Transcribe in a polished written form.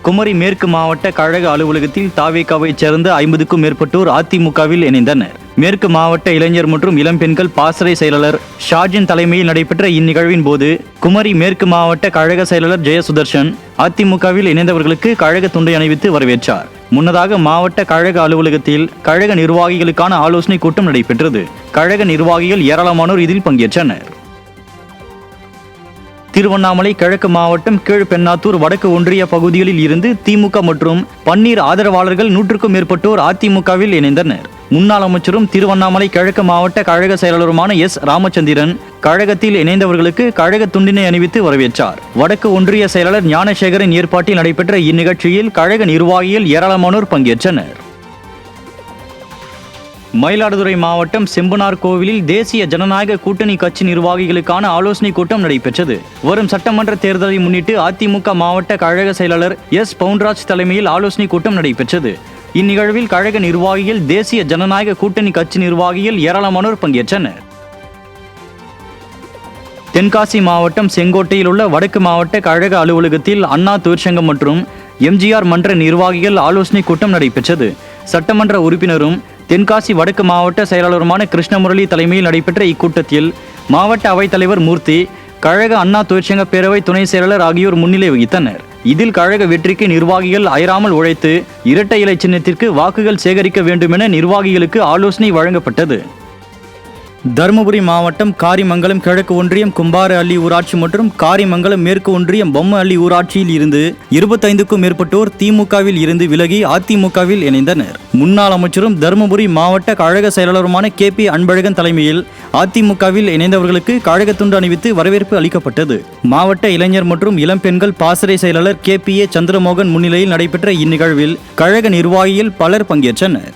குமரி மேற்கு மாவட்ட கழக அலுவலகத்தில் தாவேகாவைச் சேர்ந்த 50க்கும் மேற்பட்டோர் அதிமுகவில் இணைந்தனர். மேற்கு மாவட்ட இளைஞர் மற்றும் இளம்பெண்கள் பாசறை செயலாளர் ஷாஜின் தலைமையில் நடைபெற்ற இந்நிகழ்வின் போது குமரி மேற்கு மாவட்ட கழக செயலாளர் ஜெயசுதர்ஷன் அதிமுகவில் இணைந்தவர்களுக்கு கழக துண்டை அணிவித்து வரவேற்றார். முன்னதாக மாவட்ட கழக அலுவலகத்தில் கழக நிர்வாகிகளுக்கான ஆலோசனை கூட்டம் நடைபெற்றது. கழக நிர்வாகிகள் ஏராளமானோர் இதில் பங்கேற்றனர். திருவண்ணாமலை கிழக்கு மாவட்டம் கீழ்பெண்ணாத்தூர் வடக்கு ஒன்றிய பகுதிகளில் இருந்து திமுக மற்றும் பன்னீர் ஆதரவாளர்கள் 100க்கும் மேற்பட்டோர் அதிமுகவில் இணைந்தனர். முன்னாள் அமைச்சரும் திருவண்ணாமலை கிழக்கு மாவட்ட கழக செயலாளருமான எஸ். ராமச்சந்திரன் கழகத்தில் இணைந்தவர்களுக்கு கழக துண்டினை அணிவித்து வரவேற்றார். வடக்கு ஒன்றிய செயலாளர் ஞானசேகரன் ஏற்பாட்டில் நடைபெற்ற இந்நிகழ்ச்சியில் கழக நிர்வாகிகள் ஏராளமானோர் பங்கேற்றனர். மயிலாடுதுறை மாவட்டம் செம்பனார் கோவிலில் தேசிய ஜனநாயக கூட்டணி கட்சி நிர்வாகிகளுக்கான ஆலோசனை கூட்டம் நடைபெற்றது. வரும் சட்டமன்ற தேர்தலை முன்னிட்டு அதிமுக மாவட்ட கழக செயலாளர் எஸ். பவுன்ராஜ் தலைமையில் ஆலோசனை கூட்டம் நடைபெற்றது. இந்நிகழ்வில் கழக நிர்வாகிகள், தேசிய ஜனநாயக கூட்டணி கட்சி நிர்வாகிகள் ஏராளமானோர் பங்கேற்றனர். தென்காசி மாவட்டம் செங்கோட்டையில் உள்ள வடக்கு மாவட்ட கழக அலுவலகத்தில் அண்ணா தொழிற்சங்கம் மற்றும் எம்ஜிஆர் மன்ற நிர்வாகிகள் ஆலோசனை கூட்டம் நடைபெற்றது. சட்டமன்ற உறுப்பினரும் தென்காசி வடக்கு மாவட்ட செயலாளருமான கிருஷ்ணமுரளி தலைமையில் நடைபெற்ற இக்கூட்டத்தில் மாவட்ட அவைத்தலைவர் மூர்த்தி, கழக அண்ணா தொழிற்சங்க பேரவை துணை செயலாளர் ஆகியோர் முன்னிலை வகித்தனர். இதில் கழக வெற்றிக்கு நிர்வாகிகள் அயராமல் உழைத்து இரட்டை இலை சின்னத்திற்கு வாக்குகள் சேகரிக்க வேண்டுமென நிர்வாகிகளுக்கு ஆலோசனை வழங்கப்பட்டது. தருமபுரி மாவட்டம் காரிமங்கலம் கிழக்கு ஒன்றியம் கும்பார அள்ளி ஊராட்சி மற்றும் காரிமங்கலம் மேற்கு ஒன்றியம் பொம்ம அள்ளி ஊராட்சியில் இருந்து 25க்கும் மேற்பட்டோர் திமுகவில் இருந்து விலகி அதிமுகவில் இணைந்தனர். முன்னாள் அமைச்சரும் தருமபுரி மாவட்ட கழக செயலாளருமான KP அன்பழகன் தலைமையில் அதிமுகவில் இணைந்தவர்களுக்கு கழக துண்டு அணிவித்து வரவேற்பு அளிக்கப்பட்டது. மாவட்ட இளைஞர் மற்றும் இளம்பெண்கள் பாசறை செயலாளர் KPA சந்திரமோகன் முன்னிலையில் நடைபெற்ற இந்நிகழ்வில் கழக நிர்வாகிகள் பலர் பங்கேற்றனர்.